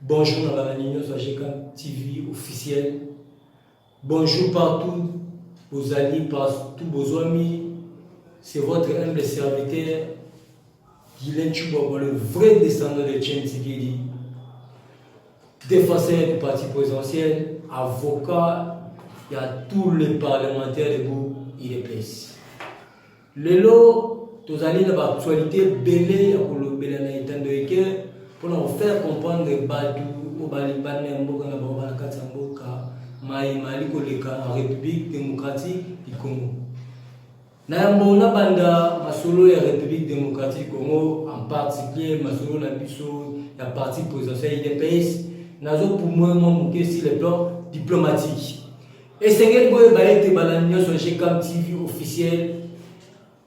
Bonjour dans la ligne GCAM TV officielle. Bonjour partout, vos alliés, partout vos amis. C'est votre humble serviteur, Guylaine Chouba, le vrai descendant de Tchène Tshisekedi, défenseur du parti présidentiel, avocat, il y a tous les parlementaires debout, il est place. Le lot, tous allez dans l'actualité, belé, pour le belé na itando eke, pour nous faire comprendre que Badou, au Baliban, Mboka, na Baba, na Katsamboka, Mali Koleka, en République démocratique du Congo. Na mbona banda masolo ya République démocratique du Congo, en particulier masolo na biso ya parti présidentiel IDPS, nazo pour moi mon sur le plan diplomatique. Et c'est quel boy ba été balanyo sur GCAM TV officiel.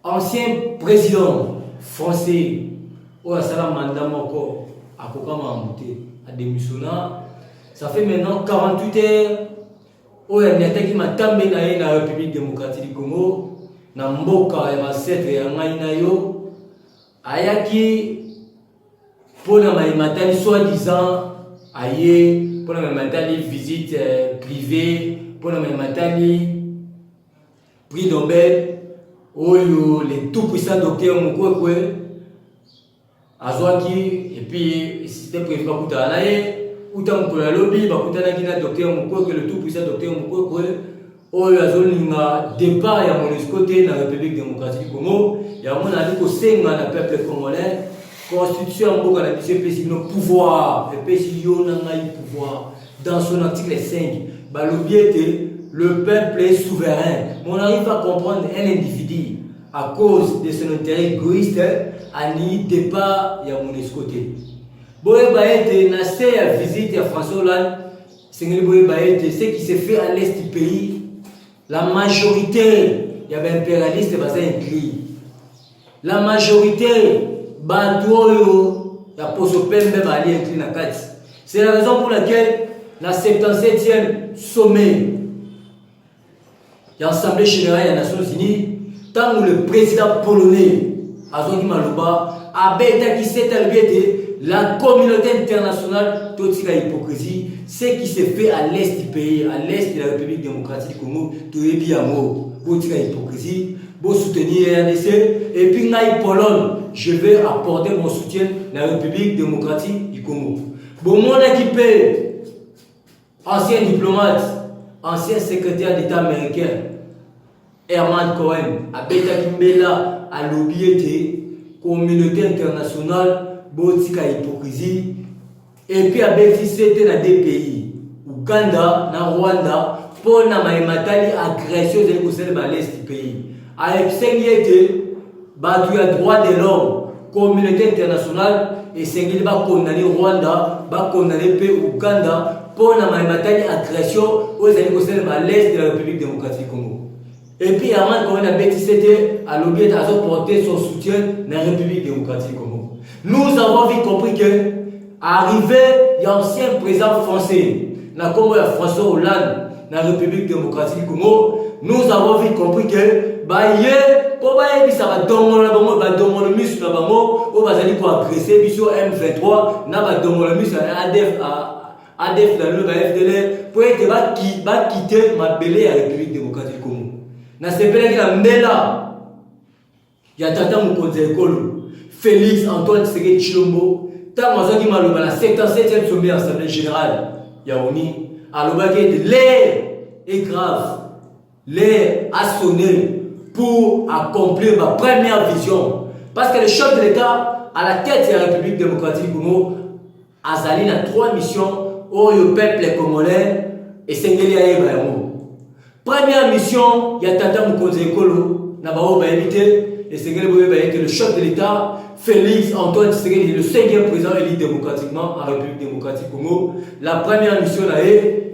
Ancien président français, au Asala Mandamoko, à Kokama Amouté, à démissionnant. Ça fait maintenant 48 heures, où il y a qui m'a també dans la République démocratique du Congo, dans Mboka et Masset et Angaïnayo, Ayaki, pour la Maïmatali, soi-disant, aïe, pour la Maïmatali, visite privée, pour la Maïmatali, prix Nobel. Oyo les tout puissants docteurs Mukwekwe Azwaki et puis c'était prévu pour Kutanaye autant que la lobby bakutana kina docteur Mukwekwe le tout puissant docteur Mukwekwe oyo azolinga départ ya MONUSCO na République démocratique du Congo ya mona ali ko senga na peuple congolais constitution mboka na biso pesi no pouvoir et pesi yo na ngai pouvoir dans son article 5 ba lobby était le peuple est souverain. On arrive à comprendre un individu à cause de son intérêt égoïste à n'y départ il y a mon escoté. Boye Baete n'a à visite à François Hollande, c'est ce qui s'est fait à l'est du pays. La majorité, il y avait impérialiste basé inclus. La majorité, Bandoyo, il y a Posopembe Bali inclus na Kati. C'est la raison pour laquelle la 77e sommet l'Assemblée générale des Nations Unies, tant que le président polonais, Azongi Maloba, a qui s'est allié la communauté internationale, toute cette hypocrisie, ce qui s'est fait à l'est du pays, à l'est de la République démocratique du Congo, tout est bien mot, toute cette hypocrisie, pour soutenir la RDC, et puis dans Pologne, je vais apporter mon soutien à la République démocratique du Congo. Bon, mon équipé, ancien diplomate, ancien secrétaire d'État américain, Herman Cohen, a Beta a lobbyé communauté internationale, botika hypocrisie, et puis a bénéficié dans des pays, Ouganda, na Rwanda, pour na maïmatali agression de l'est du pays. A Epsengete, battu à droit de l'homme, communauté internationale, et Sengeli va condamner Rwanda, va condamner Ouganda, pour na maïmatali agression aux l'est de la République démocratique du Congo. Et puis, avant qu'on a bétisé à l'objet d'apporter son soutien dans la République démocratique du Congo. Nous avons vite compris que, arrivé, il y a un ancien président français, dans Congo, François Hollande, dans la République démocratique du Congo, nous avons vite compris que, ça va dominer la banque, va dominer le muscle la banque, on va aller pour agresser, biso M23, n'a pas dominer le muscle ADF dans le FDL, pour être quitter ma belle à la République démocratique du Congo. Na sepele qui la mbela ya tata mukonzi ekolo Félix Antoine Tshisekedi Tshilombo tant mazo ki maloba la 77e sommet assemblée générale ya ONU aloba que l'air est grave, l'air a sonné pour accomplir ma première vision parce que le chef de l'État à la tête de la République démocratique du Congo azali na 3 missions au peuple congolais et sengeli ayeba yango. Première mission, il y a Tata Mukonzi Ekolo, Nabao Baïmité, et c'est le chef de l'État, Félix Antoine Tshisekedi, le 5e président élu démocratiquement en République démocratique du Congo. La première mission là est,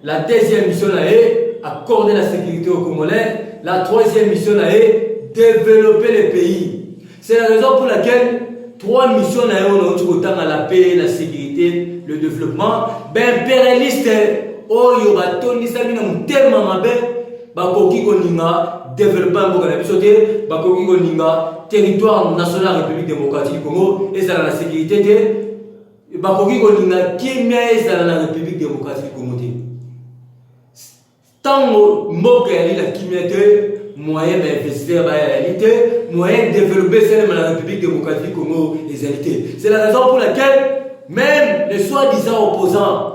la deuxième mission là est, accorder la sécurité aux Congolais. La troisième mission là est, développer le pays. C'est la raison pour laquelle 3 missions là on a autant à la paix, la sécurité, le développement. Ben, impérialiste, oyo batondisa bino mutema mabe bakoki koninga développement mboka na biso te bakoki koninga territoire national République démocratique du Congo et ça la sécurité te bakoki kolinga kimia ezala na République démocratique du Congo. Tant mboka yali la kimia te moyen d'investir ba yali te moyen de développer celle de la République démocratique du Congo ezalité. C'est la raison pour laquelle même les soi-disant opposants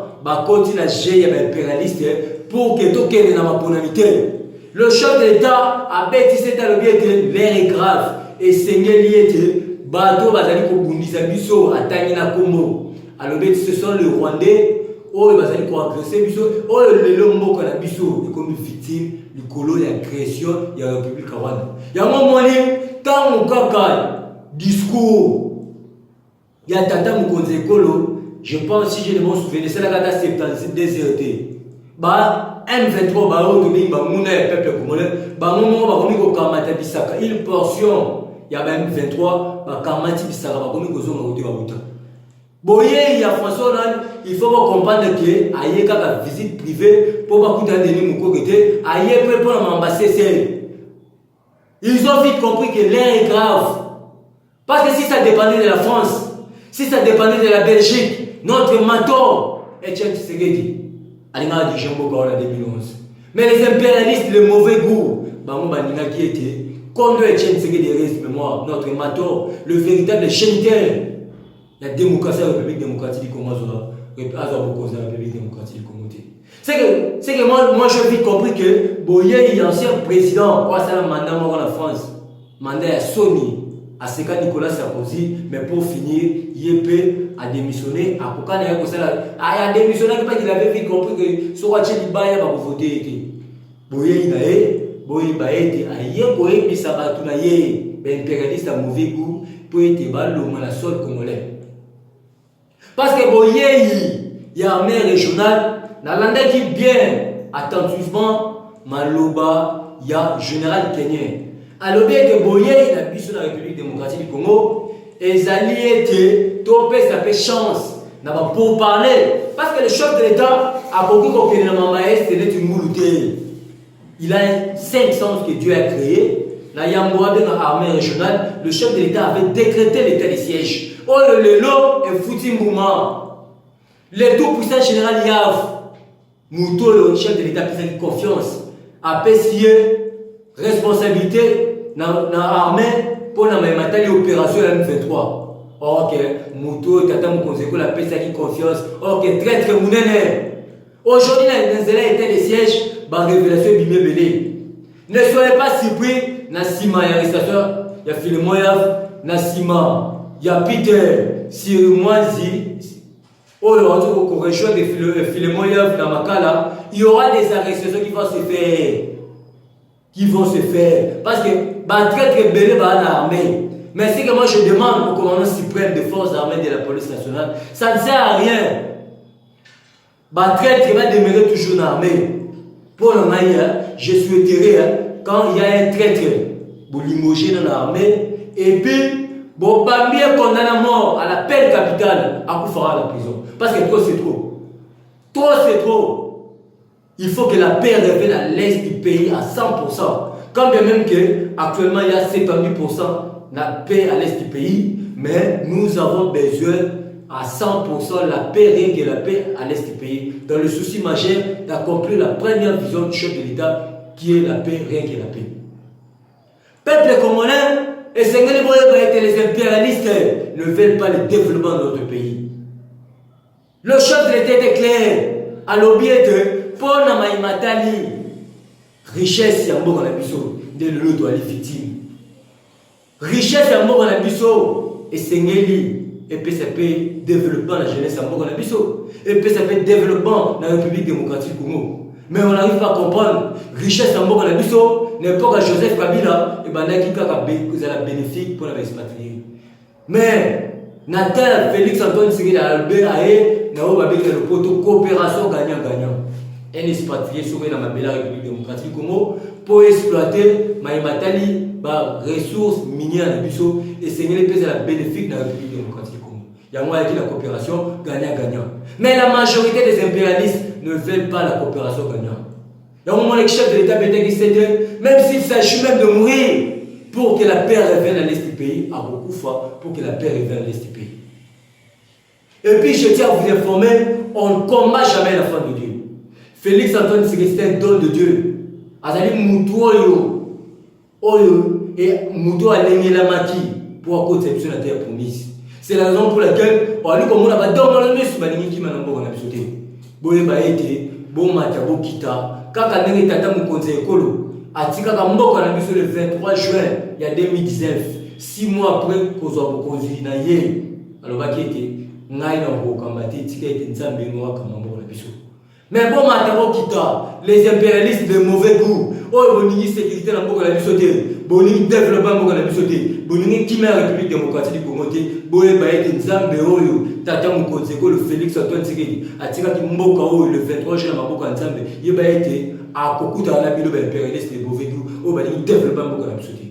continuent à gérer les impérialistes pour que tout ait dans ma bonité. Le chef de l'État a bâti cet allié que l'air est grave et Seigneur lié bateau bazali ko bundisa biso atani na Congo. Alors ce sont les Rwandais oh bazali ko agresser biso oh le lombo na biso comme victime du colo d'agression de la République Rwanda. Ya moment quand on kaka discours ya tata Mukonzi Ekolo, je pense si je ne m'en souviens c'est la cata 72 DZT. Ba M23 ba o tobi ba muna peuple congolais ba momo ba komi ko kamata bisaka une portion ya ba M23 ba kamati bisaka ba komi ko zonga kote ba buta. Boye ya François Hollande, il faut comprendre que aye kaka visite privée pour pas kuta Denis Mukwege aye pour l'ambassade. Ils ont vite compris que l'air est grave. Parce que si ça dépendait de la France, si ça dépendait de la Belgique, notre maton Etienne Tshisekedi Alinga du Jambo en 2011. Mais les impérialistes, le mauvais goût, Baninga qui était, comme le Etienne Tshisekedi reste mémoire, notre maton, le véritable géniteur, la démocratie, la République démocratique du Congo, la République démocratique du Congo. C'est que moi j'ai vite compris que Boye, ancien président, quoi ça le mandat en France, mandat à Sony, à Seka Nicolas Sarkozy, mais pour finir, Yepé a démissionné. À Kokane, a démissionné parce qu'il avait vite compris que ce Waché Libaya va voter. Boye, il a Boye, Baete, Aïe, Boye, Bissabatounaye, impérialiste à mauvais goût, pour être ballon à la sol congolais. Parce que Boye, il y a un maire régional, dans l'Inde qui bien attentivement, Maloba, il y a général kenyan. Alors bien que Boye, il a vu sur la République démocratique du Congo, et les alliés étaient topés, ça fait chance pour parler. Parce que le chef de l'État a compris que il a un 5 sens que Dieu a créé. Là, il y a un armée régionale. Le chef de l'État avait décrété l'état de siège. Oh, le lot est foutu mouvement. Le tout-puissant général Yav, Mouto, le chef de l'État, a fait confiance, a payé responsabilité dans l'armée pour la opération M23. Ok, Mouto, Tata Mukonzeko, la paix, qui confiance. Ok, très très mounene. Aujourd'hui, dans l'état de siège, la révélation est bimé belé. Ne soyez pas surpris, Nassima, il y a l'arrestation, il y a Philemoyav, Nassima, il y a Peter, Sirimwazi, oh, le correction de Philemoyav, dans Makala, il y aura des arrestations qui vont se faire. Parce que très très belé dans l'armée. Mais c'est que moi je demande au commandant suprême des forces armées de la police nationale, ça ne sert à rien. Très très va demeurer toujours dans l'armée. Pour le moment, je souhaiterais, quand il y a un traître, pour limoger dans l'armée, et puis, bon, pas bien condamné à mort à la peine capitale, à Koufara à la prison. Parce que trop c'est trop. Trop c'est trop. Il faut que la paix revienne à l'est du pays à 100%. Quand bien même que actuellement il y a 70% la paix à l'est du pays, mais nous avons besoin à 100% la paix, rien que la paix à l'est du pays. Dans le souci majeur d'accomplir la première vision du chef de l'État qui est la paix, rien que la paix. Peuple congolais et les impérialistes ne veulent pas le développement de notre pays. Le chef de l'État était clair à l'objet de pour Namaïmatali, richesse yambo na biso de l'autre ali victime. Richesse yambo na biso et sengeli et PCP développement la jeunesse yambo na biso et PCP développement la République démocratique du Congo. Mais on n'arrive pas à comprendre richesse yambo na biso n'importe Joseph Kabila et banaki kaka la bénéfique pour la expatrier. Mais Natal Félix Antoine Tshisekedi Albert Aye na obabeli le poto coopération gagnant-gagnant. Un expatrié sur la République démocratique du Congo pour exploiter les ressources minières de Bissau et c'est la bénéfique de la République démocratique du Congo. Il y a moi qui la coopération gagnant-gagnant. Mais la majorité des impérialistes ne veulent pas la coopération gagnant. Il y a un moment où le chef de l'État même s'il s'agit même de mourir pour que la paix revienne à l'est du pays, à beaucoup de fois, pour que la paix revienne à l'est du pays. Et puis je tiens à vous informer, on ne combat jamais la foi de Dieu. Félix Antoine Tshisekedi, c'est un don de Dieu. Azali mutu oyo et mutu alengela maki pour conception de la terre promise. C'est la raison pour laquelle on a dit qu'on a pas dormi le monsieur balingi qui m'a n'importe quoi n'absoté. Boye ba été bon mata bo kita kaka nenge tata mu conseil ekolo atika ka mboko na biso le 23 juin il y a 2019 6 mois après kozwa bokonzi na ye alors ba kete ngai na ko kambati tika ete nzambe ngwa kama mboko na biso. Mais bon mata bo kita les impérialistes de mauvais goût oh boningi sécurité na mboko na biso te boningi développement mboko na biso te boningi kimia République démocratique du Congo te boye ba ete nzambe oyo tata mu conseil ekolo Félix Antoine Tshisekedi atika ki mboka oyo le 23 juin na mboka nzambe yeba ete akokuta na bilo ba impérialiste de mauvais goût o ba ni développement mboka na biso te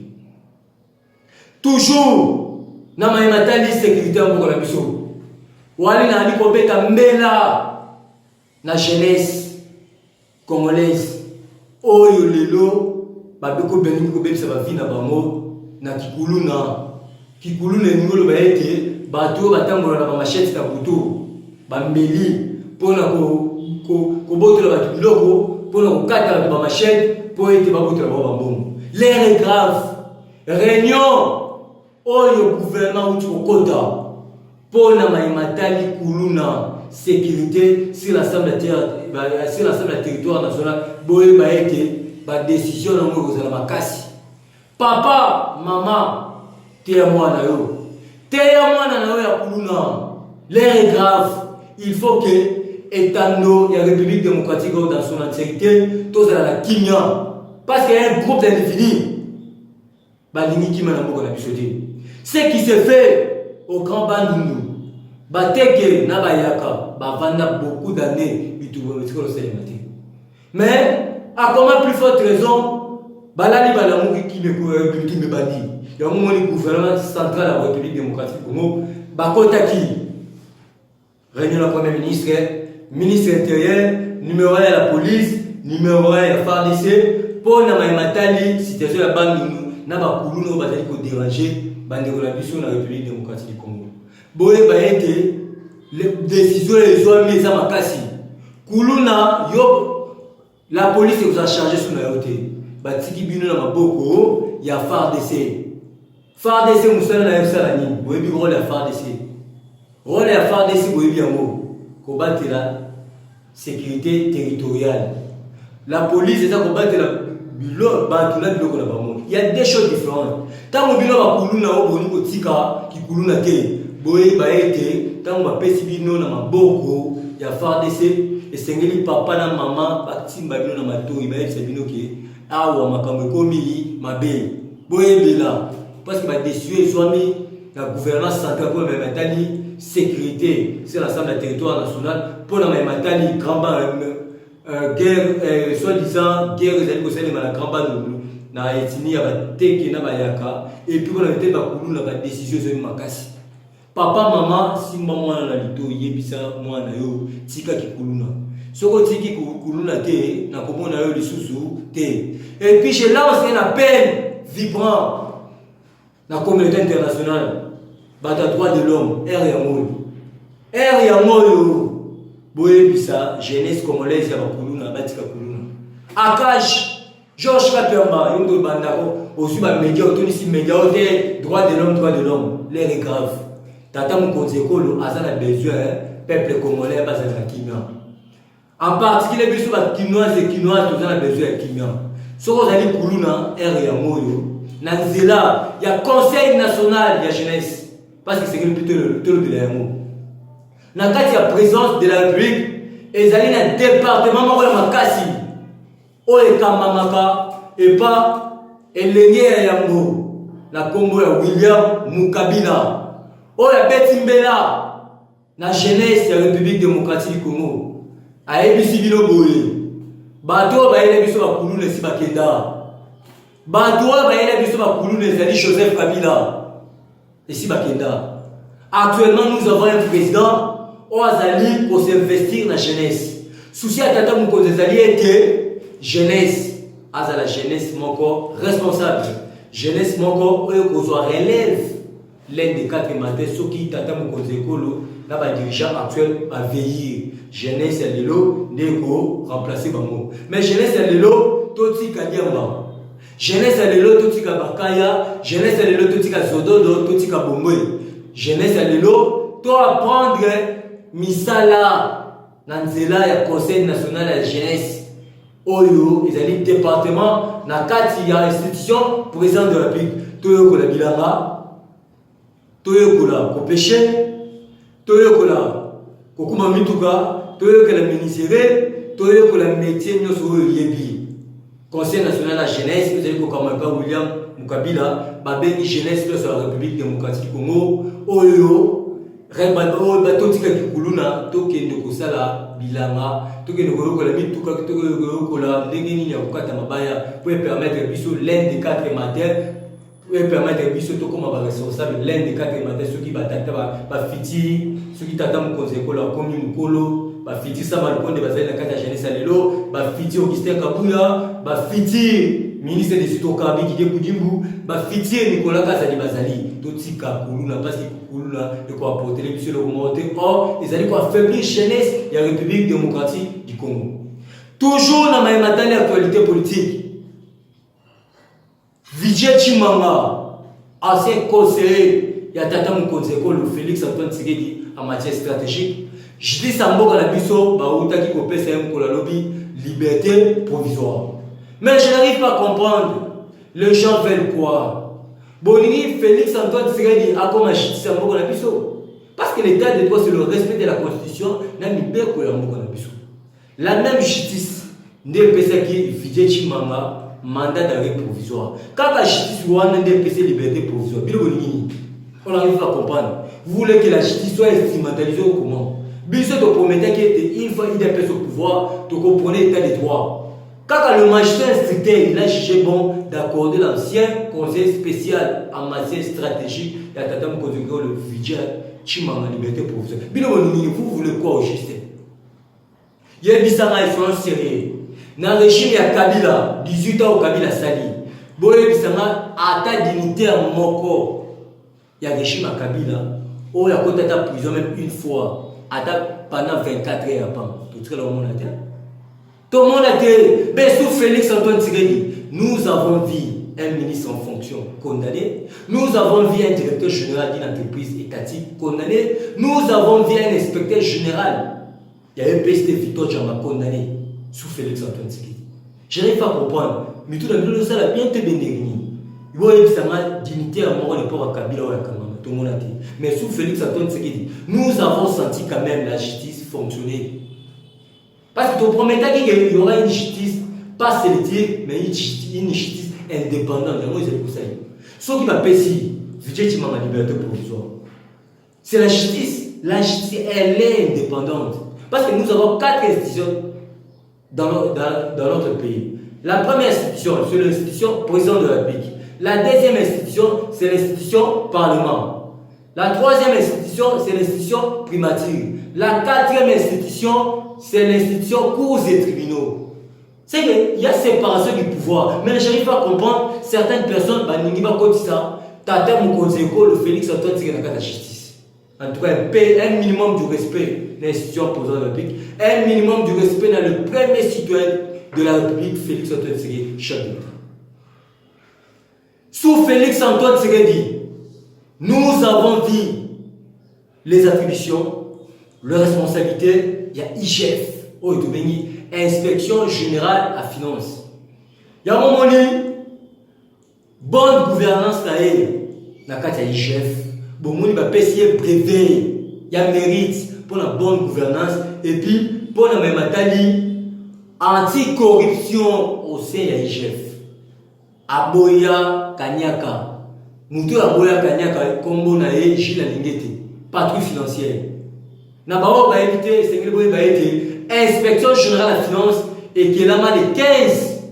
toujours na mayematali sécurité mboka na biso wali na ali kobeta mbela na jeunesse congolaise oyo lelo babeko beni ko bebisa ba vie na bango na kikuluna ngolo ba ete bato batambola na machette na butu bambeli pona ko botola ba biloko pona ko kata ba machette po ete ba botola ba bambongo. L'air est grave. Réunion oyo gouvernement uti kokota pona maimatali kuluna sécurité sur l'ensemble de territoire national boye ba ete ba décision na mo kozala makasi. Papa maman tea mwana yo ya kuluna. L'air est grave. Il faut que étando la République démocratique dans son entièreté tous à la kimia parce qu'il y a un groupe d'individus balingi qui m'a na bisoté. Ce qui se fait au Grand Bandundu bateke na bayaka bavanda beaucoup d'années bitubo metiko selemati. Mais à comment plus forte raison balali balamu qui me bandi. Il y a un moment le gouvernement central de la République démocratique du Congo bakota qui réunion la premier ministre, ministre intérieur, numéro 1 de la police, numéro 1 de la FARDC pour na matali situation ya bandundu na bakulu no bazali ko déranger bandeko la biso na République démocratique du Congo. Boye ba été les décisions les ont mis à makasi. Kuluna yo la police vous a chargé sur la route. Batiki bino na maboko ya FARDC. FARDC musala na yosala nini? Boye bi rôle ya FARDC. Rôle ya FARDC boye bi yango combattre la sécurité territoriale. La police est à combattre la bilo batula biloko na bango. Il y a des choses différentes. Tant bino ba kuluna o boni ko tika ki kuluna te. Boye ba ete tant ba pesi bino na maboko ya FARDC esengeli papa na mama batimba bino na matori ba ete bino ke awa makambo komi mabe. Boye bela parce que ma décision soit mis la gouvernance centrale pour la matali sécurité sur l'ensemble du territoire national pour la matali grand guerre soi-disant guerre les alliés de la grand na etini ya bateki na bayaka et puis on a été bakulu na décision zo makasi papa maman simba mwana na lito yebisa mwana yo tika kikuluna soko tiki kuluna te na komona yo lisusu te. Et puis je lance un appel vibrant la communauté internationale bata droit de l'homme R Yamoyo boye bisa jeunesse congolaise ya bakuluna batika kuluna Akash Georges Kapemba yondo bandako aussi ba média autonisi média ote droit de l'homme l'air est grave tata mukonzi ekolo azana besoin peuple congolais bazana kimia en particulier biso ba kinoise et kinoise tozana besoin ya kimia soko zali kuluna R Yamoyo na nzela ya conseil national de la jeunesse parce que c'est plutôt le de la MO na kati ya présence de la République ezali na département moko ya makasi oyo ekamamaka epa elenge ya yango na kombo ya William Mukabila oyo abeti mbela na jeunesse ya République démocratique du Congo ayebisi bino boye bato bayele biso bakulu nesi bakenda bato bayele biso bakulu nezali Joseph Kabila esi bakenda. Actuellement nous avons un président Oazali pour s'investir dans la jeunesse. Souci à Tata Mukonzi Zali était jeunesse. À la jeunesse, mon corps responsable. Jeunesse, mon corps, eux, qu'on soit relève l'un des 4 mandats, ceux qui t'attendent au Konzekolo, là, les dirigeants actuels à veiller. Jeunesse et l'élo, n'est-ce remplacer Bango. Mais jeunesse et l'élo, tout ce qui a dit en jeunesse et l'élo, tout ce qui a Bakaya, jeunesse et l'élo, tout ce qui a Zododo, tout ce qui a Bomboy. Jeunesse et l'élo, tout apprendre Misala, Nanzela, et Conseil national de la jeunesse. Oyo, ils allaient département, Nakati, il y a institution, président de la République, Toyo la Bilanga, Toyo la Kopéché, Toyo la Kokuma Mituka, Toyo la ministère, Toyo la métier, nous sommes Yebi. Conseil national de la jeunesse, vous allez Kokamaka William Mukabila, Babeni jeunesse de la République démocratique du Congo, Oyo, Totika Kikuluna, Toke Ndokosala, Bilanga, Toke Ndokolo, Mituka, Toke Ndokolo, Ndengeni Yakukata Mabaya, pour permettre Bissot l'un des 4 matins, pour permettre Bissot comme responsable l'un des 4 matins, ceux qui battent, Fiti, ceux qui t'attendent au conseil, comme Mukolo, Fiti Samalpon de Bazali, la carte jeunesse à l'élo, Fiti Augustin Kabouya, Fiti, ministre des Sitokabi, qui est Boudimbu, Fiti Nicolas Kazali Bazali, Totika Kuluna, parce que Kuluna, de quoi apporter les bisous de remonter. Or, ils allaient quoi affaiblir jeunesse et la République démocratique du Congo. Toujours dans ma matin l'actualité politique. Vijay Chimanga, ancien conseiller, il y a Tata Moukonzeko, le Félix Antoine Tshisekedi en matière stratégique. Je dis ça mot à la biso, Baouta qui copie c'est pour la lobby liberté provisoire. Mais je n'arrive pas à comprendre. Les gens veulent quoi? Bonini Félix Antoine Tshisekedi a comme un justice à mot à la biso. Parce que l'état de droit c'est le respect de la constitution, n'a mis bien pour la mot à la biso. La même justice, n'est pas ça qui Vijay Chimanga, mandat d'arrêt provisoire. Quand la justice ou un DPC liberté provisoire, on n'arrive pas à comprendre. Vous voulez que la justice soit instrumentalisée ou comment? Bissot te promettait qu'une fois il est au pouvoir, tu comprenais l'état des droits. Quand le magistrat instructeur il a jugé bon d'accorder l'ancien conseil spécial en matière stratégique, il a tendance à le Vijay Chimanga liberté provisoire. Vous voulez quoi au juste? Il y a des gens qui sont sérieux. Dans le régime, il y a Kabila, 18 ans au Kabila Sali. Boye Bissanga, à ta dignité à Moko, il y a un régime à Kabila, où il y a côté ta prison même une fois, pendant 24 heures avant. Tout le monde a dit. Tout le monde a dit, ben sous Félix Antoine Tshisekedi, nous avons vu un ministre en fonction condamné, nous avons vu un directeur général d'une entreprise étatique condamné, nous avons vu un inspecteur général. Il y a un PST Victor Djama condamné sous Félix Antoine Tshisekedi. Je n'arrive pas à comprendre. Mais tout le monde a ça bien te bénir. Il y a une dignité à mort de port à Kabila ou à Kamama. Tout le monde a dit. Mais sous Félix Antoine Tshisekedi, nous avons senti quand même la justice fonctionner. Parce que tu promettais qu'il y aura une justice, pas sélective, mais une justice indépendante. Ce qui m'a péci, Vijay Chimanga liberté provisoire. C'est la justice. La justice, elle est indépendante. Parce que nous avons 4 institutions dans notre pays. La première institution, c'est l'institution président de la République. La deuxième institution, c'est l'institution Parlement. La troisième institution, c'est l'institution primature. La quatrième institution, c'est l'institution cours et tribunaux. C'est qu'il y a séparation du pouvoir. Mais je n'arrive pas à comprendre certaines personnes, Tata Moukonzeko, le Félix Antoine Tshisekedi la justice. En tout cas, un minimum du respect de l'institution président de la République, un minimum du respect dans le premier citoyen de la République, Félix Antoine Tshisekedi, chaque jour. Sous Félix Antoine Tshisekedi, nous avons vu les attributions, les responsabilités. Il y a IGF, Inspection Générale à Finance. Il y a un moment donné, bonne gouvernance, il y a IGF. Bon, il va payer brevet, il y a mérite pour la bonne gouvernance et puis pour la même anti-corruption au sein de l'IGF. Aboya Kanyaka. Moutou Aboya Kanyaka, Kombo Nae, Gilles Alingete, patrouille financière. Nabao va éviter, Sengel va éviter, inspection générale de la finance et qui est là le 15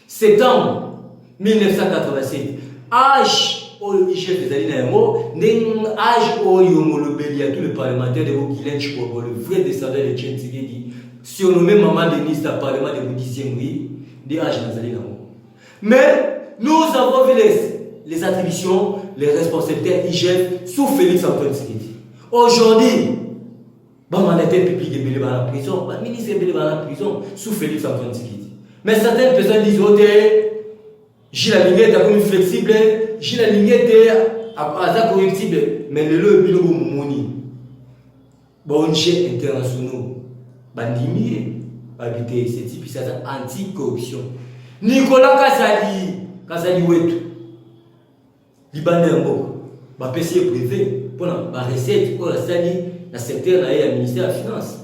septembre 1987. Âge au IGF des Alinamo, âge au Yomolobeli à tous les parlementaires de Guilain Chikobo, le vrai descendant de Tchen Tshisekedi, surnommé Maman Denis dans le parlement de Boudizemri, des âges dans Alinamo. Mais nous avons vu les attributions, les responsabilités IGF sous Félix Antoine Tshisekedi. Aujourd'hui, le mandataire public est belé dans la prison, le ministre est belé dans la prison sous Félix Antoine Tshisekedi. Mais certaines personnes disent oh, Gilles Alinguet est comme flexible, Gilles Alinguet est corruptible, mais le lot est bilo moni. Bon, ONG internationaux, bandimi, habité, c'est type ça anti-corruption. Nicolas Kazali Wetu, Libanais en Boko, ma PC privé, pour la recette, pour la sali, la secteur dans le ministère de la Finance.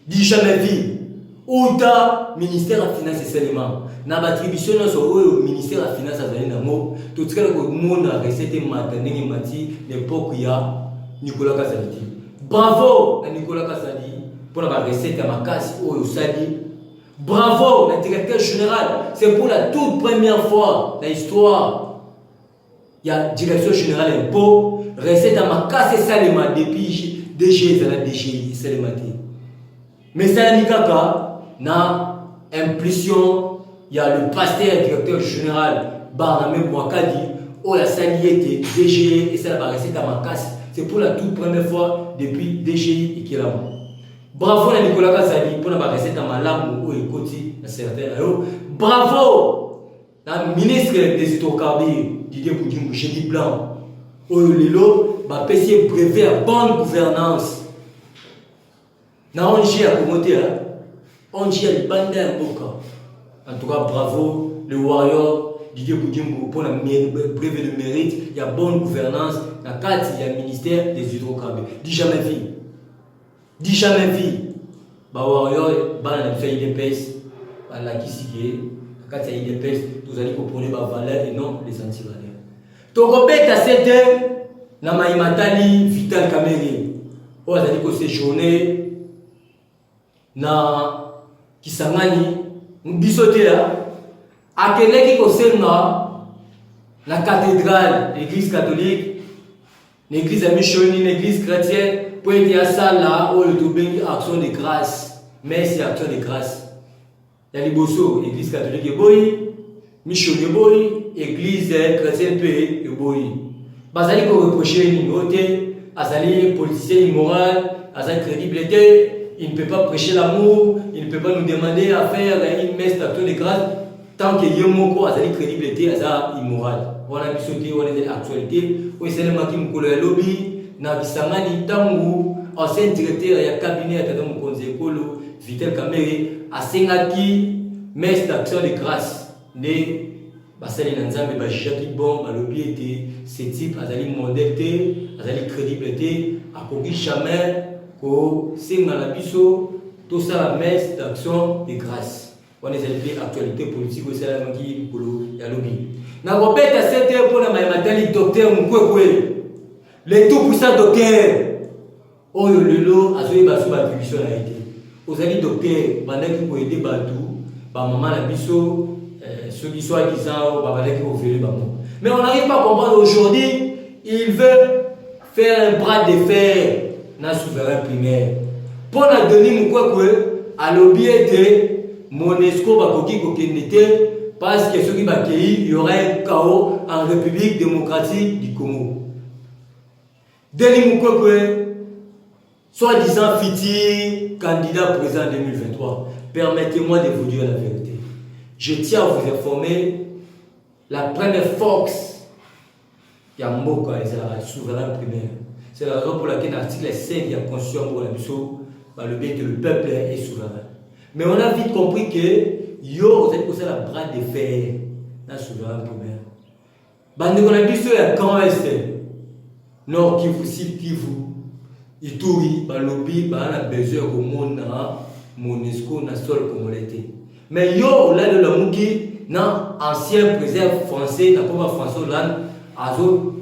Dit jamais vu, où ta ministère de la Finance et seulement. Dans l'attribution au ministère de la Finance, tout ce que le monde a recette maintenant, l'époque où il y a Nicolas Kazali. Bravo à Nicolas Kazali pour la recette à ma casse au Sali. Bravo, le directeur général. C'est pour la toute première fois dans l'histoire. Il y a direction générale impôt, recette à ma casse et Salema depuis DG, la DGI, Salema. Mais ça n'y a na impulsion, il y a le pasteur directeur général Barnamé Mouakadi, où la saliété DGI et ça la recette à ma casse. C'est pour la toute première fois depuis DGI et qui est là. Bravo à Nicolas Kazali pour la recette à Malam ou Ekoti, la certaine. Bravo à ministre des hydrocarbures, Didier Boudjim, Génie Blanc, au Lilo, ma PC brevet à bonne gouvernance. Na ONG à commenter, ONG à l'Ibanda un Boka. En tout cas, bravo, le warrior Didier Boudjim pour la brevet de mérite, il y a bonne gouvernance. Dans le cadre, il y a le ministère des hydrocarbures. Dis jamais vu. Dis jamais vu. Bah, warrior, bah, on a fait IDPS, bah, la qui s'y est. Quand il y a IDPS, vous allez comprendre la valeur et non les anti-valeurs. Donc, bête à 7 heures, na Maïmatali, Vital Kameri. On a dit que c'est journée, na Kisangani, bisoté là, à quel est qui la cathédrale, l'église catholique, l'église amicheline, l'église chrétienne, pour être à ça là, où le double action de grâce, mais c'est action de grâce. Il y a les Bosso, l'église catholique est boy, Michel est boy, l'église chrétienne est boy. Bazali ko reprocher une nouveauté, Azali politicien immoral, Azali crédibilité, il ne peut pas prêcher l'amour, il ne peut pas nous demander à faire une messe d'action de grâce tant qu'il y a un Azali crédibilité, Azali immoral. Voilà une chose on est dans l'actualité, où c'est le maki mukolo ya lobby, na bisangani tangu ancien directeur ya cabinet à Tata Mokonzi Ekolo, Vital Kamerhe, a sengaki messe d'action de grâce. Ne basali nanzambe ba jaki bon ba lobby était ce type azali modèle té azali crédible té akoki jamais ko senga la biso tout ça la messe d'action de grâce on est allé actualité politique au sala mangi polo ya lobby na robeta c'était pour na matali docteur Mukwekwe le tout puissant docteur oyo lelo azoyi baso ba attribution na été ozali docteur bandaki ko aider batu ba maman la biso ceux qui sont disant mais on n'arrive pas à comprendre aujourd'hui, il veut faire un bras de fer dans le souverain primaire. Pour la donner à l'objet de Monesco Bakoki Kokenete, parce que ceux qui vont accueillir, il y aura un chaos en République démocratique du Congo. Denis Mukwekwe, soi-disant futur candidat président 2023, permettez-moi de vous dire la vérité. Je tiens à vous informer, la première force qui a Mboka, c'est la souverain primaire. C'est la raison pour laquelle l'article 5 de la Constitution le bien que le peuple est souverain. Mais on a vite compris que yo, vous êtes posé la bras de fer dans la souverain primaire. Bande qu'on a dit sur la Grand Est, Nord Kivu, Sud Kivu, Ituri, Balobi, on a besoin au monde, Monesco, na sol comme on l'était. Mais yo, là, le Mouki, ancien président français, dans le François Hollande, azo,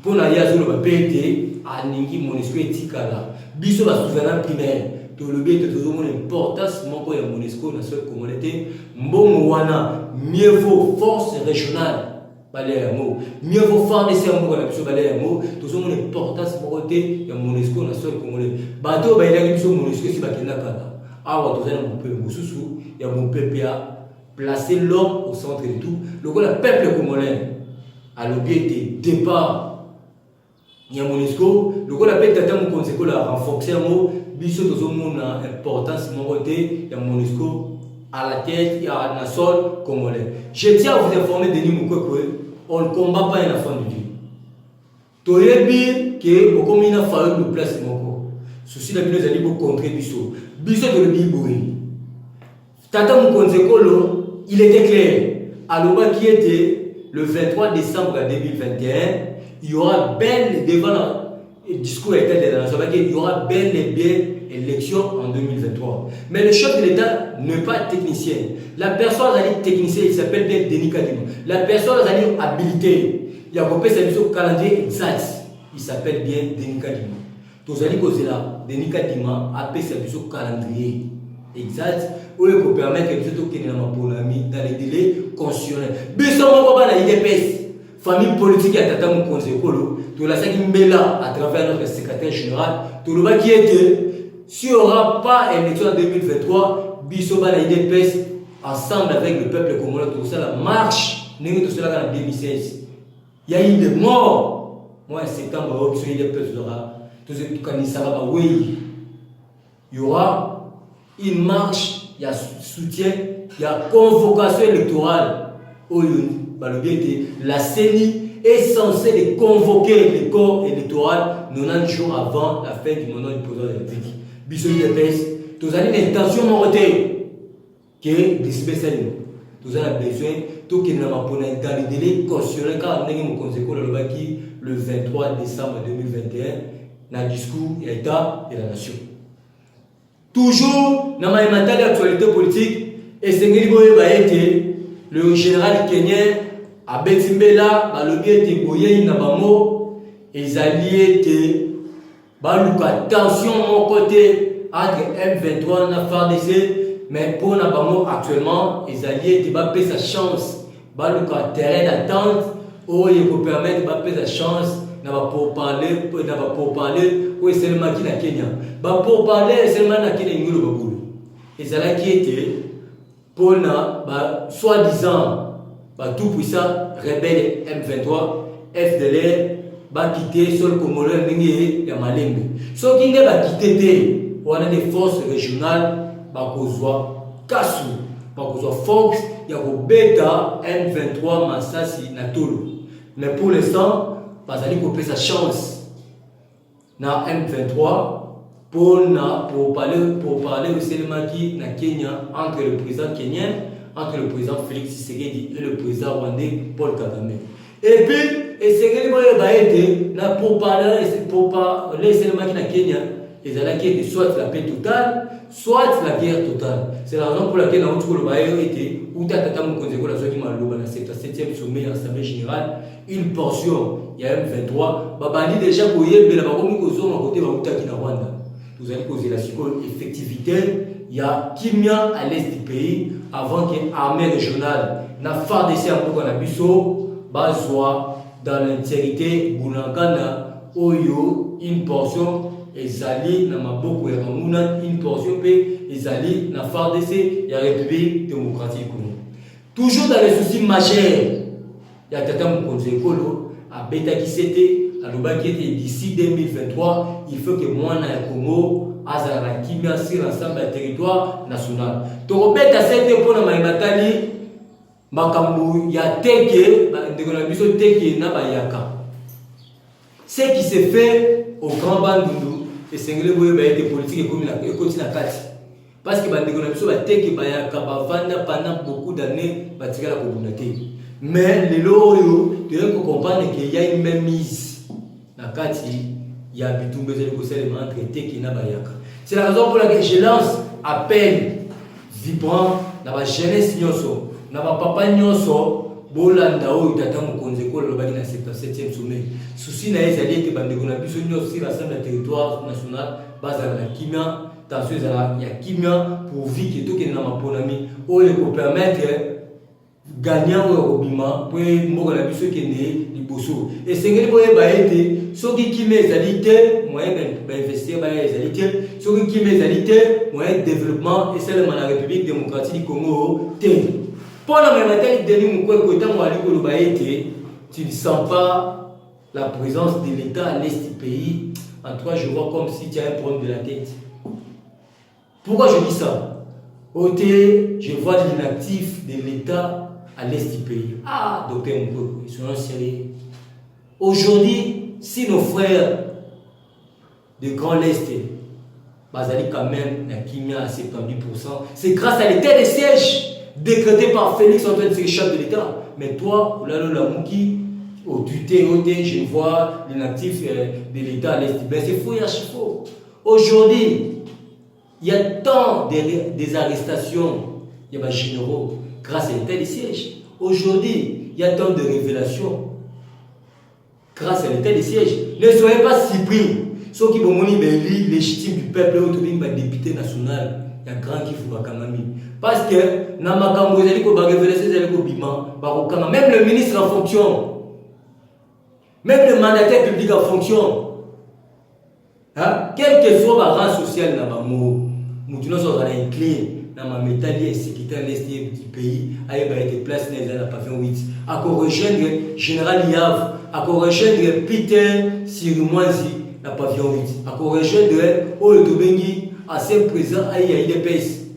pour la yazo, le PET, à Ningi, Monesco et Tikala. Biso, la souverain primaire, tout le bien de toujours mon importance, mon point Monesco, dans la communauté, bon, wana, mieux vaut force régionale. Mieux vaut faire des sermons dans la biso baléamo, toujours mon importance, mon côté, il y a Monesco, dans la communauté. Bateau, il y a une Monesco, si bakina kata. Ah, ouais, mon peuple, il y a mon peuple à placer l'homme au centre de tout. Le peuple congolais a l'objet de départ il y a MONUSCO, le qu'on appelle Tata Moukonseko la renforcer mot, biso tozo mona importance mon côté, il y a MONUSCO à la tête, il y a un sol congolais. Je tiens à vous informer, Denis Mukwege, on ne combat pas un enfant de Dieu. Toyebi que beaucoup mina failli de place moko. Souci la bino zali bo contrer biso. Biso de le biboui. Tata Moukonseko il était clair. Aloba qui était le 23 décembre 2021, il y aura bel devant le discours était de la nation, il y aura bel et bien élection en 2023. Mais le chef de l'État n'est pas technicien. La personne technicien, il s'appelle bien Denis Kadima. La personne habilitée. Il y a coupé ce calendrier exact. Il s'appelle bien Denis Kadima. Tous allez causer là, Denis Kadima a appelé ce calendrier exact où il peut permettre que nous dans les délais constitutionnels. Bissoma Baba na IDPS, famille politique à Tata Moukonseko, tout la qui met là à travers notre secrétaire général, tout le bas qui était, s'il n'y aura pas élection en 2023, Bissoma na IDPS, ensemble avec le peuple congolais, tout ça la marche, nous tout cela en 2016. Il y a eu des morts. Moi, en septembre, il y a il y aura une marche, il y a soutien, il y a convocation électorale. La CENI est censée convoquer le corps électoral 90 jours avant la fin du mandat du président de la République. Bisous de PES, vous avez une intention montée qui est dispensée. Vous avez besoin tout qui n'a pas dans les délais constitutionnels car on a le 23 décembre 2021 dans le discours de l'État et de la nation. Toujours dans ma d'actualité politique, et c'est le général kenyan à Betimbela, le bien de Boye Nabamo, et alliés étaient tension mon côté entre M23 et FARDC. Mais pour Nabamo actuellement, les alliés ont sa chance. Baluka terrain d'attente, où il peut permettre de sa chance pour parler, où c'est le maquis na Kenya. Pour parler, c'est le maquis na Kenya. Et c'est là qui était pour soi-disant tout puissant rebelle M23, FDLR, quitter sur le Congolais et la Malembe. Ce qui n'est quitté, on a des forces régionales. Bakozwa Kasu, Bakozwa Fox, il y a Beta M23 Massassi Natolo. Mais pour l'instant, Bazali couper sa chance. Na M23 pour parler au Sélémaki na Kenya entre le président kenyan, entre le président Félix Tshisekedi et le président rwandais Paul Kagame. Et puis, Tshisekedi va aider pour parler Sélémaki na Kenya. Et ça qui soit la paix totale, soit la guerre totale. C'est la raison pour laquelle nous avons été, où tu as la 7e sommet à l'Assemblée générale, une portion, il y a M23, Babani déjà pour y aller, mais à côté de Rwanda. Vous allez poser la effectivité, il y a Kimia à l'est du pays, avant qu'il y ait armée régionale, na FARDC à Mokanabiso, Bazoa, dans l'intégrité, Boulankana, Oyo, une portion. Ezali na maboko ya mamuna une portion pe ezali na FARDC ya République démocratique Congo. Toujours dans les soucis majeurs, il y a Tata Moukonseko à Beta qui c'était à Lobaki d'ici 2023, il faut que moi na Congo azala kimia sur l'ensemble du territoire national. To Beta c'était pour na maimatali makambu ya teke ndeko na biso teke na bayaka. Ce qui se fait au Grand Bandundu et c'est que les politiques et continuent à casser. Parce que les gens pendant beaucoup d'années, mais les lois, tu dois comprendre qu'il y a une même mise. Il y a un entre Teki et Nabayaka. C'est la raison pour laquelle je lance appel vibrant dans la jeunesse, dans la papa Nyonso. Bolanda o Tata Moukonseko le baki na 77e sommet. Souci na ezali que bandeko na biso nyonso sur l'ensemble du territoire national bazala na kimia, tension ezala ya kimia pour vivre tout que na maponami o le ko permettre gagnant o bima pour moko na biso kende liboso. Et sengeli boye ba ete soki kimia ezali te moyen d'investir ba ezali te, soki kimia ezali te moyen de développement et seulement la République démocratique du Congo te. Pour la même Denis Mukwege, tu ne sens pas la présence de l'État à l'est du pays, en tout cas, je vois comme si tu as un problème de la tête. Pourquoi je dis ça? Ôté, je vois l'inactif de l'État à l'est du pays. Ah, docteur Mouko, ils sont sérieux. Aujourd'hui, si nos frères de Grand L'Est, Bazali quand même, la Kimia à 70%, c'est grâce à l'état de siège décrété par Félix Antoine Tshisekedi, chef de l'État. Mais toi, Oulalo Lamouki, au tuté, je vois l'inactif de l'État à l'Est. Ben c'est faux, il faux. Aujourd'hui, il y a tant des arrestations, il y a des généraux, grâce à l'état de siège. Aujourd'hui, il y a tant de révélations, grâce à l'état de siège. Ne soyez pas surpris. Ceux qui vont moni légitime du peuple, le député national, il y a grand qui faut parce que même le ministre en fonction, même le mandataire public en fonction, hein, quel que soit le rang social, nous sommes une clé dans ma métallier et sécurité à l'est du pays, à été place dans la pavillon 8, à rejoindre Général Yav, à rejoindre Peter Sirimouazi. La pavillon 8. À corriger de Oyotobengi, à ce présent, à IDPS.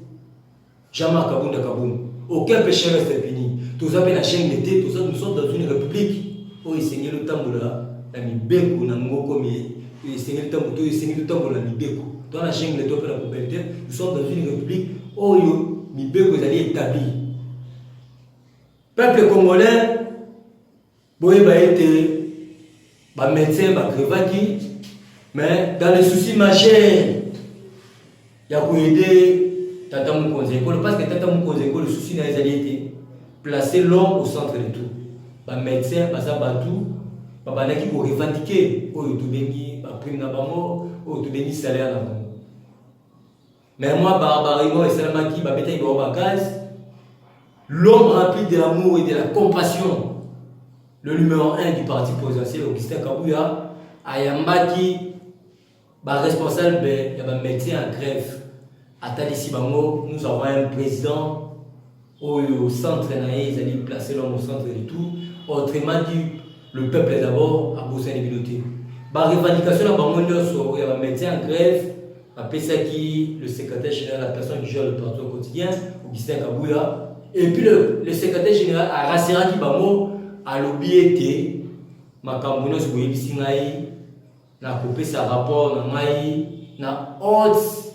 Jean-Marc Kabounda Kaboum. Aucun péché reste puni. Tout ça, la chaîne d'été, tout ça, nous sommes dans une république. Oh, il s'est le temps de la Mibeko, na Moko, il s'est le temps de la Mibeko. Dans la chaîne d'été, la propriété, nous sommes dans une république. Oh, Mibeko est établi. Peuple congolais, Boye va être médecin, Krevaki. Mais dans les soucis majeurs, il y a pour aider Tata Moukonzeko. Parce que Tata Moukonzeko, le souci dans les alliés, placer l'homme au centre de tout. Les médecins, les abattus, les gens qui vont revendiquer, les prime na bango, les salaire na bango. Mais moi, barbarisme et salamaki, les gaz, l'homme rempli de l'amour et de la compassion, le numéro 1 du parti présidentiel, Augustin Kabouya, Ayambaki, responsable il y a un médecin en grève. À Talissi Bango, nous avons un président au centre, ils allaient placer l'homme au centre de tout. Autrement dit, le peuple est d'abord à bosser les communautés. La revendication il y a un médecin en grève, après ça qui le secrétaire général, la personne qui gère le parti au quotidien, Augustin Kabouya, et puis le secrétaire général à Rassera Kibango a l'obéité, Makambunos Boyebisingaï. Na coupé sa rapport na maï na haute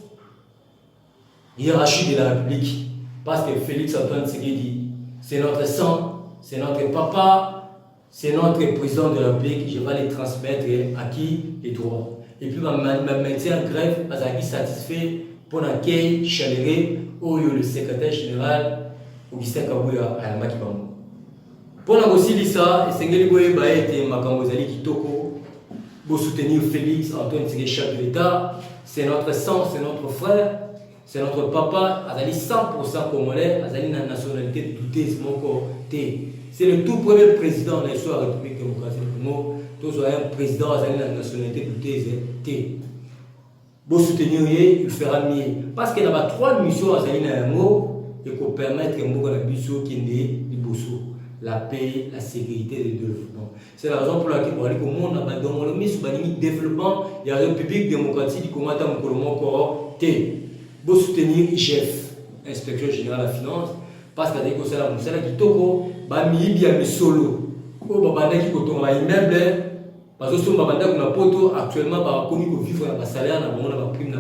hiérarchie de la République parce que Félix Antoine Tshisekedi c'est notre sang, c'est notre papa, c'est notre président de la République. Je vais les transmettre à qui les droits. Et puis ma médecin en grève a été satisfait pour l'accueil chaleureux où le secrétaire général Augustin Kabouya à Makibango. Pour la aussi ça, et c'est que Makambo Zali Kitoko. Pour soutenir Félix Antoine Tshisekedi, chef de l'État, c'est notre sang, c'est notre frère, c'est notre papa, Azali 100% congolais, Azali la nationalité douteuse, c'est le tout premier président de l'histoire de la République démocratique du Congo, tous un président, Azali la nationalité douteuse, pour soutenir, il fera mieux. Parce qu'il y a 3 missions Azali na yango, et pour permettre que Moko na biso qui est du bosso. La paix, la sécurité et le développement. C'est la raison pour laquelle on a dit que le monde a dans le développement, il y a la République démocratique du Congo, pour soutenir IGF, Inspection Générale de la Finance, parce qu'il y a des conseils à Moussala qui toko, il y a des solo, il y a des immeubles, parce que actuellement, il y a des salaires, il y a des primes,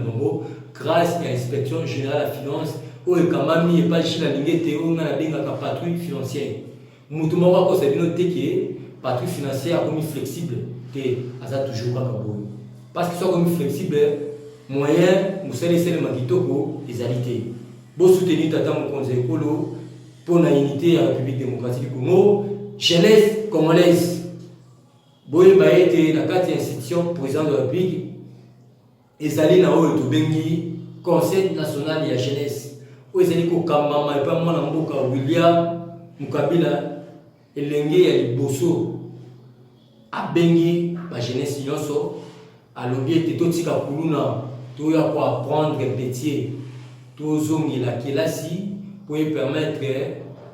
grâce à l'Inspection Générale de la Finance, où il y a pas de patrouille financière. Moutoumora ko c'est une qui patrouille financière comme flexible et ça toujours pas kabou parce que soit comme flexible moyen nous c'est les makitoko les alités pour soutenir tata Mokonze Ekolo pour la unité à la République démocratique du Congo jeunesse congolaise boye ba été na quatre institutions président de la République ezali na oyo to bengi conseil national de la jeunesse où ezali ko kamama et pas mwana mboka William Mukabila elenge ya liboso abengi ba jeunesse nyonso alobi ete totika kuluna toya ko apprendre métier tozongi la kelasi pour permettre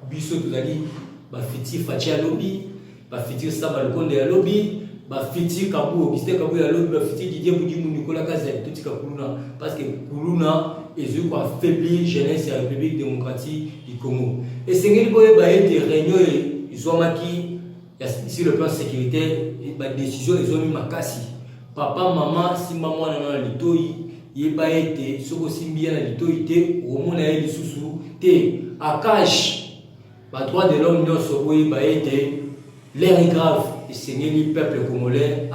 biso tozali ba fiti fachi alobi ba fiti saba lokonde alobi Fiti Kabou, Augustin Kabou, ya l'autre, Fiti Didier Boudimou, Nicolas Kazel, tout ça Kuluna, parce que Kuluna est affaibli jeunesse et la République démocratique du Congo. Et c'est qu'il y a des réunions, ils ont marqué, ici le plan sécuritaire, la décision, ils ont mis ma casse. Papa, maman, si maman a un litoi, il n'y a pas été, ce que si bien a litoi, au moins il y a des sous-sous, à cash, le droit de l'homme, il a été, l'air est grave. Et c'est le peuple congolais,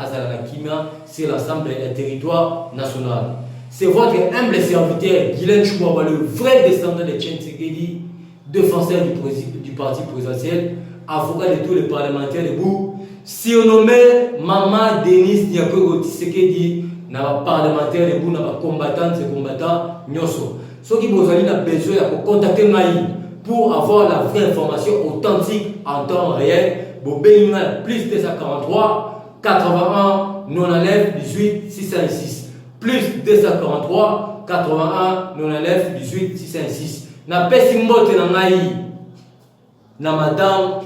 c'est l'ensemble du territoire national. C'est votre humble serviteur, Guylaine Chouaba, le vrai descendant de Tchène Tshisekedi, défenseur du parti présidentiel, avocat de tous les parlementaires debout, surnommé Maman Denis Diakogo Tshisekedi, n'a parlementaire debout, n'a combattant, c'est combattant, Nyoso. Ceux qui ont besoin de contacter Maï pour avoir la vraie information authentique en temps réel. Plus 243 81 99 18 606 plus 243 81 99 18 606 na pesi mbote na ngai na madame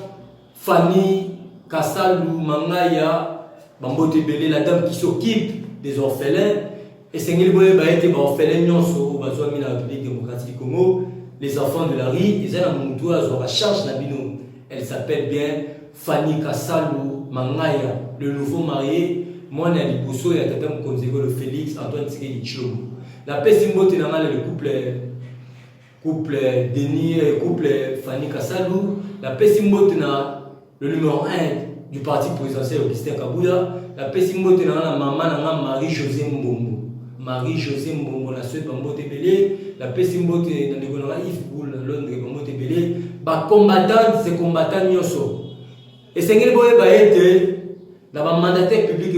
Fanny Kassalou Mangaya bambote belé, la dame qui s'occupe des orphelins et c'est ngeli boye ba été ba orphelins nyonso bazwa mi na République démocratique du Congo, les enfants de la rue, ils ont un moutou à la charge na bino. Elle s'appelle bien Fanny Kassalou Mangaya, le nouveau marié, moi na liboso ya tata Mkonzego le Félix Antoine Tshisekedi Tshilombo. La paix simbote na le couple Denis, couple Fanny Kassalou, la paix simbote na le numéro 1 du parti présidentiel Augustin Kabouya, la paix simbote na la maman na Marie-Josée Mbombo. Marie-Josée Mbombo la suite Bambote Belé, la paix simbote na ndeko Yves Boul Londres Bambote Belé, ba combattant c'est combattant nyoso. Et c'est que le mandataire public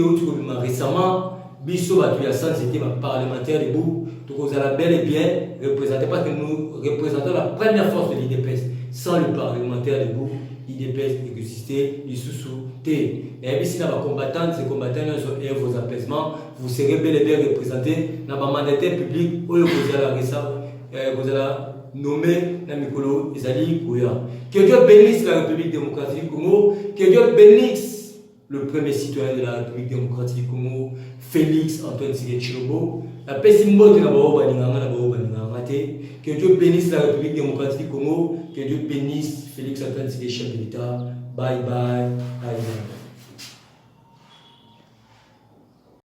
récemment, Bisso c'était un parlementaire debout, donc vous allez bel et bien représenter, parce que nous représentons la première force de l'IDPS. Sans le parlementaire debout, l'IDPS existait, il sous-souté. Et si vous êtes combattant, ces combattants et vos apaisements, vous serez bel et bien représentés dans le mandataire public où vous allez nommé Namikolo Ezali Kouya. Que Dieu bénisse la République démocratique du Congo, que Dieu bénisse le premier citoyen de la République démocratique du Congo, Félix Antoine Tshisekedi Tshilombo. La paix symbole de la que Dieu bénisse la République démocratique du Congo, que Dieu bénisse Félix Antoine Tshisekedi, chef de l'État. Bye bye. Bye bye.